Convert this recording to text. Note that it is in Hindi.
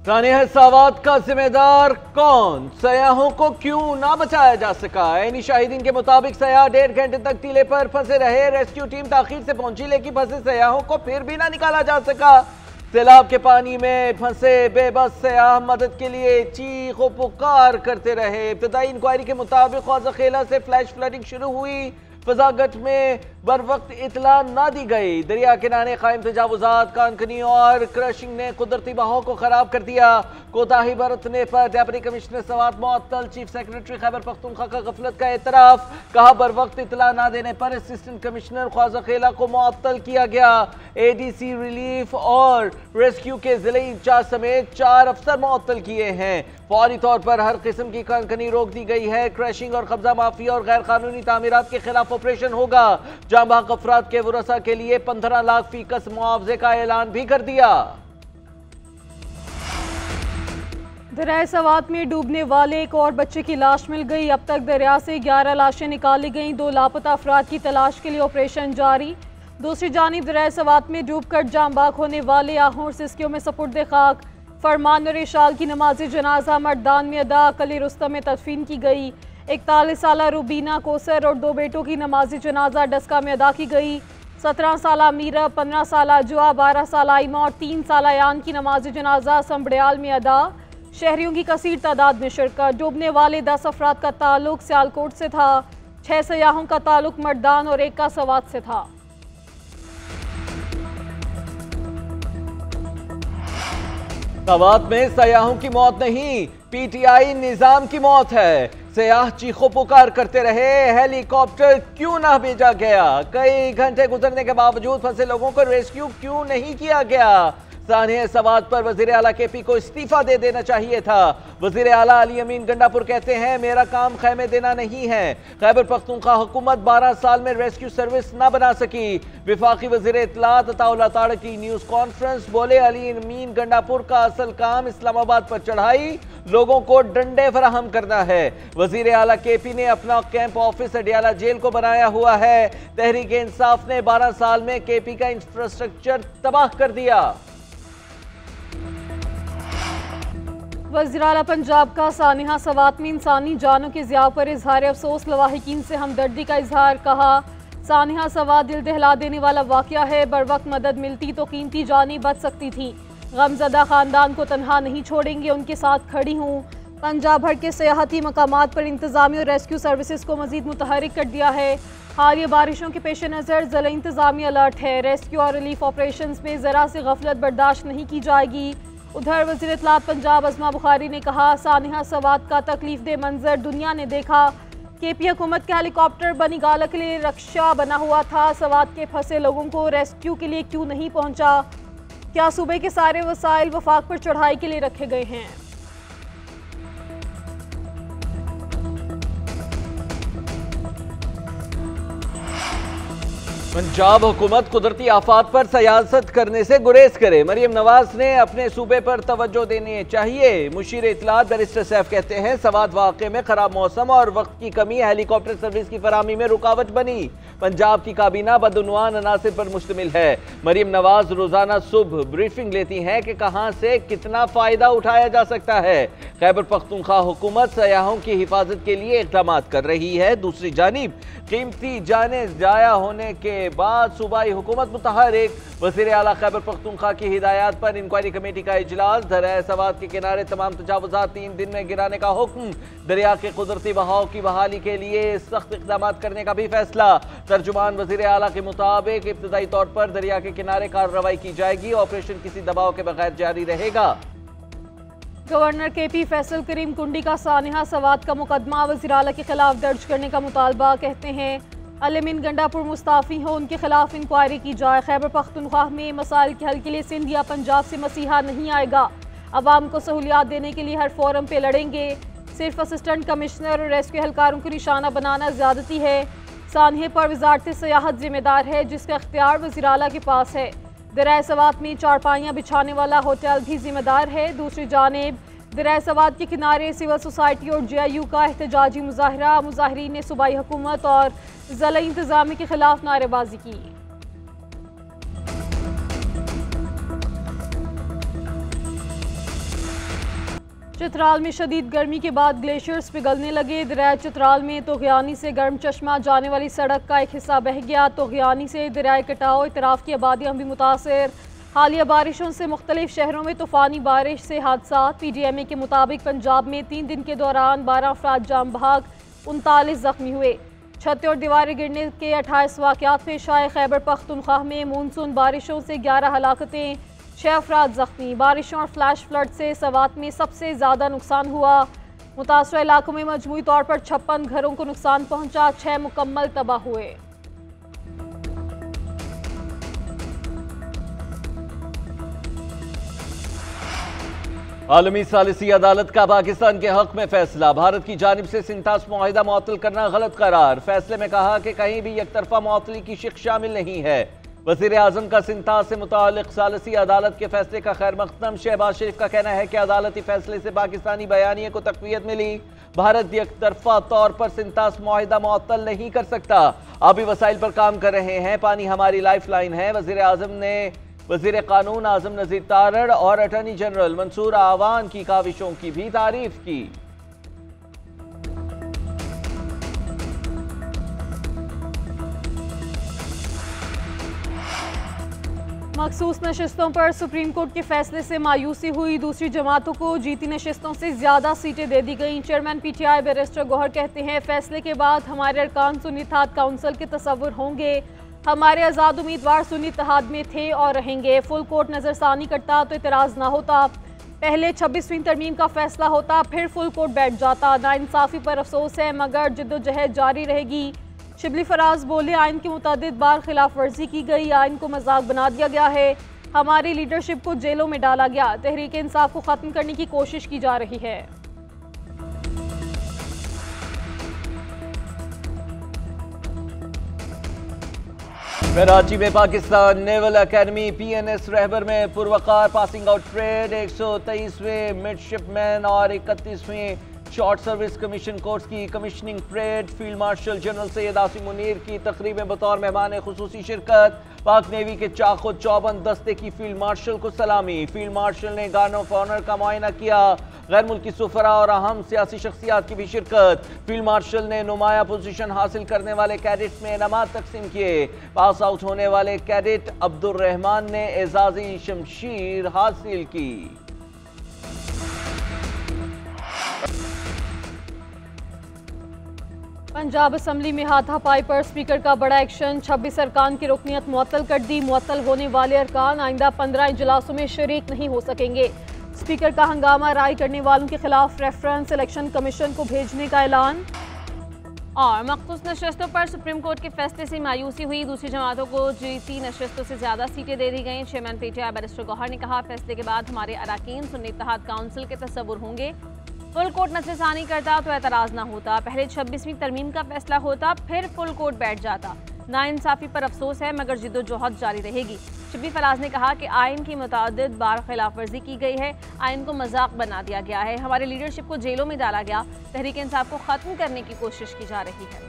सानिया सवात का जिम्मेदार कौन? सयाहों को क्यों ना बचाया जा सका? ऐनी शाहिदीन के मुताबिक सयाह 1.5 घंटे तक टीले पर फंसे रहे। रेस्क्यू टीम ताखीर से पहुंची, लेकिन फंसे सयाहों को फिर भी ना निकाला जा सका। सैलाब के पानी में फंसे बेबस सयाह मदद के लिए चीखो पुकार करते रहे। इब्तदाई इंक्वायरी के मुताबिक ख्वाजाखेला से फ्लैश फ्लडिंग शुरू हुई। फजागट में बर वक्त इतला ना दी गई। दरिया किनारे कायम तजावुजात, कानकनी और क्रशिंग ने कुदरती बहाव को खराब कर दिया। कोताही बरतने पर डिप्टी कमिश्नर सवात मुअत्तल। चीफ सेक्रेटरी खैबर पख्तूनख्वा का गफलत का एतराफ। कहा बर वक्त इतला ना देने पर असिस्टेंट कमिश्नर ख्वाजाखेला को मुअत्तल किया गया। ADC रिलीफ और रेस्क्यू के जिले इंचार्ज समेत 4 अफसर मुअत्तल किए हैं। फौरी तौर पर हर किस्म की कानकनी रोक दी गई है। क्रशिंग और कब्जा माफिया और गैर कानूनी तामीरात के खिलाफ ऑपरेशन होगा। जाँ बहक अफराद के वरसा के लिए 15 लाख फीकस मुआवजे का ऐलान भी कर दिया। दरिया सवात में डूबने वाले एक और बच्चे की लाश मिल गई। अब तक दरिया से 11 लाशें निकाली गईं। 2 लापता अफराद की तलाश के लिए ऑपरेशन जारी। दूसरी जानिब दरिया सवात में डूबकर जाम बाग होने वाले आहों सिस्कियों में सपुर्द खाक। फरमान और इशाल की नमाजी जनाजा मर्दान में अदा, कली रुस्तम में तदफीन की गई। 41 साला रूबीना कोसर और 2 बेटों की नमाजी जनाजा डस्का में अदा की गई। 17 साला मीरा, 15 साला जुआ, 12 साला इमा और 3 साला यान की नमाजी जनाजा संबड़ियाल में अदा। शहरियों की कसीर तादाद में शिरकत। डूबने वाले 10 अफराद का ताल्लुक सियालकोट से था। 6 सयाहों का ताल्लुक मर्दान और 1 का सवात से था। सवात में सयाहों की मौत नहीं, PTI निजाम की मौत है। सयाह चीखो पुकार करते रहे, हेलीकॉप्टर क्यों ना भेजा गया? कई घंटे गुजरने के बावजूद फंसे लोगों को रेस्क्यू क्यों नहीं किया गया? सानिया सवात पर वजीर आला KP को इस्तीफा दे देना चाहिए था। वजीर आला अली अमीन गंडापुर कहते हैं, मेरा काम खैमे देना नहीं है। खैबर पख्तूनख्वा हुकूमत 12 साल में रेस्क्यू सर्विस ना बना सकी। विफाकी वजीर इत्तलात अताउल्लाह तारक की न्यूज कॉन्फ्रेंस, बोले अली अमीन गंडापुर का असल काम इस्लामाबाद पर चढ़ाई, लोगों को डंडे फराहम करना है। वजीर आला KP ने अपना कैंप ऑफिस अडियाला जेल को बनाया हुआ है। तहरीक इंसाफ ने 12 साल में KP का इंफ्रास्ट्रक्चर तबाह कर दिया। वज़ीर आला पंजाब का सानिया सवात में इंसानी जानों के ज़िया पर इजहार अफसोस। लवाहिकीन से हमदर्दी का इजहार। कहा, सानिया सवात दिल दहला देने वाला वाक़या है। बर वक्त मदद मिलती तो कीमती जानी बच सकती थी। गमज़दा ख़ानदान को तनहा नहीं छोड़ेंगे, उनके साथ खड़ी हूँ। पंजाब भर के सियाहती मकामात पर इंतज़ामी और रेस्क्यू सर्विसेज को मज़ीद मुतहरिक कर दिया है। हालिया बारिशों के पेश नज़र ज़िला इंतज़ामी अलर्ट है। रेस्क्यू और रिलीफ ऑपरेशन में ज़रा सी गफलत बर्दाश्त नहीं की जाएगी। उधर वज़ीर इत्तलात पंजाब अज़मा बुखारी ने कहा, सानिया सवात का तकलीफ दे मंजर दुनिया ने देखा। KP हुकूमत के हेलीकॉप्टर बनी गाला के लिए रक्षा बना हुआ था। सवात के फंसे लोगों को रेस्क्यू के लिए क्यों नहीं पहुंचा? क्या सूबे के सारे वसाइल वफाक पर चढ़ाई के लिए रखे गए हैं? पंजाब हुकूमत कुदरती आफात पर सियासत करने से गुरेज करे। मरियम नवाज ने अपने सूबे पर तवज्जो देनी चाहिए। मुशीर इत्तलात बैरिस्टर सैफ कहते हैं, सवात वाक़े में खराब मौसम और वक्त की कमी हेलीकॉप्टर सर्विस की फराहमी में रुकावट बनी। पंजाब की काबीना बदउनवान अनासिर पर मुश्तमिल है। मरियम नवाज रोजाना सुबह ब्रीफिंग लेती हैं कि कहां से कितना फायदा उठाया जा सकता है। खैबर पख्तूनख्वा हुकूमत सयाहों की हिफाजत के लिए इक़दाम कर रही है। दूसरी जानिब कीमती जाने जाया होने के बाद सूबाई हुकूमत मुतहरिक। वज़ीर आला खैबर पख्तूनख्वा की हिदायत पर इंक्वायरी कमेटी का इजलास। दरिया सवात के किनारे तमाम तजावुजात 3 दिन में गिराने का हुक्म। दरिया के कुदरती बहाव की बहाली के लिए सख्त इक़दाम करने का भी फैसला। तर्जुमान वज़ीर आला के मुताबिक इब्तदाई तौर पर दरिया के किनारे कार्रवाई की जाएगी। ऑपरेशन किसी दबाव के बगैर जारी रहेगा। गवर्नर KP फैसल करीम कुंडी का सानिया सवात का मुकदमा वज़ीर आला के खिलाफ दर्ज करने का मुतालबा। कहते हैं, अल-अमीन गंडापुर मुस्ताफ़ी हो, उनके खिलाफ इंक्वायरी की जाए। खैबर पख्तूनख्वा में मसाइल के हल के लिए सिंध या पंजाब से मसीहा नहीं आएगा। अवाम को सहूलियात देने के लिए हर फोरम पे लड़ेंगे। सिर्फ असिस्टेंट कमिश्नर और रेस्क्यू एहलकारों को निशाना बनाना ज़्यादती है। सानिया पर वज़ारत सियाहत जिम्मेदार है, जिसका इख्तियार वज़ीर आला के पास है। दरिया सवात में चारपाइयाँ बिछाने वाला होटल भी जिम्मेदार है। दूसरी जानिब दरिया सवात के किनारे सिविल सोसाइटी और JIU का एहतजाजी मुजाहरा। मुजाहरीन ने सूबाई हुकूमत और ज़िला इंतज़ामी के खिलाफ नारेबाजी की। चित्राल में शदीद गर्मी के बाद ग्लेशियर्स पिघलने लगे। दरिया चित्राल में तोगयानी से गर्म चश्मा जाने वाली सड़क का एक हिस्सा बह गया। तोगयानी से दरिया कटाव इतराफ की आबादियाँ भी मुतासर। हालिया बारिशों से मुख्तलिफ शहरों में तूफ़ानी बारिश से हादसा। PDMA के मुताबिक पंजाब में 3 दिन के दौरान 12 अफराद जाम बहक, 39 जख्मी हुए। छतें और दीवारें गिरने के 28 वाक़यात पेश आए। खैबर पख्तूनख्वा में मानसून बारिशों से 11 हलाकतें, 6 अफराद जख्मी। बारिशों और फ्लैश फ्लड से सवात में सबसे ज़्यादा नुकसान हुआ। मुतासरा इलाकों में मजमूई तौर पर 56 घरों को नुकसान पहुँचा, 6 मुकम्मल तबाह हुए। आलमी सालिसी अदालत का पाकिस्तान के हक में फैसला। भारत की जानिब से सिंतास मुआहिदा मुअत्तल करना गलत करार। फैसले में कहा कि कहीं भी एकतरफा मुअत्तली की शिक शामिल नहीं है। वज़ीर आज़म का सिंतास से मुताल्लिक़ सालिसी अदालत के फैसले का खैर मक़दम। शहबाज शरीफ का कहना है कि अदालती फैसले से पाकिस्तानी बयानिए को तक़वियत मिली। भारत एकतरफा तौर पर सिंतास मुआहिदा मुअत्तल नहीं कर सकता। आबी वसाइल पर काम कर रहे हैं, पानी हमारी लाइफ लाइन है। वज़ीर आज़म ने वज़ीर क़ानून आज़म नज़ीर तारड़ और अटॉर्नी जनरल मंसूर आवान की काविशों की भी तारीफ की। मखसूस नशिस्तों पर सुप्रीम कोर्ट के फैसले से मायूसी हुई। दूसरी जमातों को जीती नशिस्तों से ज्यादा सीटें दे दी गईं। चेयरमैन PTI बैरिस्टर गौहर कहते हैं, फैसले के बाद हमारे अरकान सुन्नी इत्तेहाद काउंसिल के तस्वुर होंगे। हमारे आज़ाद उम्मीदवार सुन्नी इत्तेहाद में थे और रहेंगे। फुल कोर्ट नज़रसानी करता तो इतराज़ ना होता। पहले 26वीं तरमीम का फैसला होता, फिर फुल कोर्ट बैठ जाता। नाइंसाफ़ी पर अफसोस है, मगर जद्दोजहद जारी रहेगी। शिबली फराज बोले, आइन की मुतअद्दिद बार खिलाफ वर्जी की गई, आइन को मजाक बना दिया गया है। हमारी लीडरशिप को जेलों में डाला गया। तहरीक इंसाफ को ख़त्म करने की कोशिश की जा रही है। कराची में पाकिस्तान नेवल एकेडमी PNS रहबर में पुरवकार पासिंग आउट परेड। 123वें मिडशिपमैन और 31वें शॉर्ट सर्विस कमीशन कोर्स की commissioning parade. Field marshal general Syed Asim Munir की तकरीब में बतौर मेहमान खुसूसी शिरकत। पाक नेवी के चाको चौबंद दस्ते की फील्ड मार्शल को सलामी। फील्ड मार्शल ने गार्ड ऑफ ऑनर का मुआयना किया। गैर मुल्की सुफरा और अहम सियासी शख्सियात की भी शिरकत। फील्ड मार्शल ने नुमाया पोजीशन हासिल करने वाले कैडेट्स में इनामात तकसीम किए। पास आउट होने वाले कैडेट अब्दुल रहमान ने एजाजी शमशीर हासिल की। पंजाब असम्बली में हाथापाई पर स्पीकर का बड़ा एक्शन। 26 अरकान की रुकनीत मुअत्तल कर दी। मुअत्तल होने वाले अरकान आइंदा 15 इजलासों में शरीक नहीं हो सकेंगे। स्पीकर का हंगामा राय करने वालों के खिलाफ रेफरेंस इलेक्शन कमीशन को भेजने का ऐलान। और मखसूस नशस्तों पर सुप्रीम कोर्ट के फैसले से मायूसी हुई। दूसरी जमातों को जीती नशस्तों से ज्यादा सीटें दे दी गईं। चेयरमैन PTI बैरिस्टर गौहर ने कहा, फैसले के बाद हमारे अरकान सुन्नी इत्तेहाद काउंसिल के तस्वुर होंगे। फुल कोर्ट नजरसानी करता तो एतराज़ ना होता। पहले 26वीं तरमीम का फैसला होता, फिर फुल कोर्ट बैठ जाता। नाइंसाफ़ी पर अफसोस है, मगर जिद्दोजहद जारी रहेगी। शिबली फराज ने कहा कि आइन की मुतअद्दिद बार खिलाफ वर्जी की गई है, आइन को मजाक बना दिया गया है। हमारी लीडरशिप को जेलों में डाला गया। तहरीक इंसाफ को ख़त्म करने की कोशिश की जा रही है।